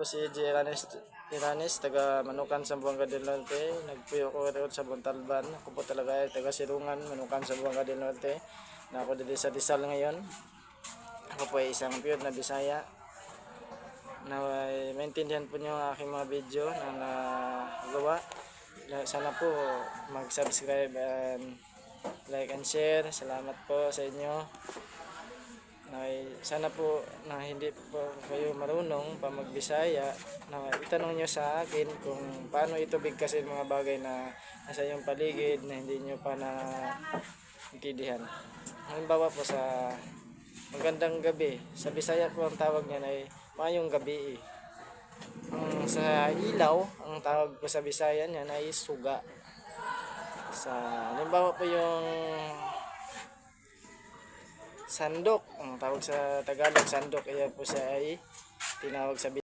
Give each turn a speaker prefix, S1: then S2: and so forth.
S1: po si J. Iranes, taga Manukan, Zamboanga del Norte. Nagpuyo ko rin sa Buntalban. Ako po talaga ay taga Sirungan, Manukan, Zamboanga del Norte. Na ako dito sa Rizal ngayon. Ako po ay isang pure na Bisaya. Na maintindihan po niyo ang aking mga video na nagawa. Sana po mag-subscribe and like and share. Salamat po sa inyo. Sana po na hindi po kayo marunong pa magbisaya, na itanong nyo sa akin kung paano ito bigkasin mga bagay na nasa iyong paligid na hindi nyo pa na intindihan. Halimbawa po sa magandang gabi, sa Bisaya po ang tawag niyan ay mayong gabi. Sa ilaw, ang tawag po sa Bisaya niyan ay suga. Halimbawa po yung sandok, ang tawag sa Tagalog sandok, kaya po siya ay tinawag sa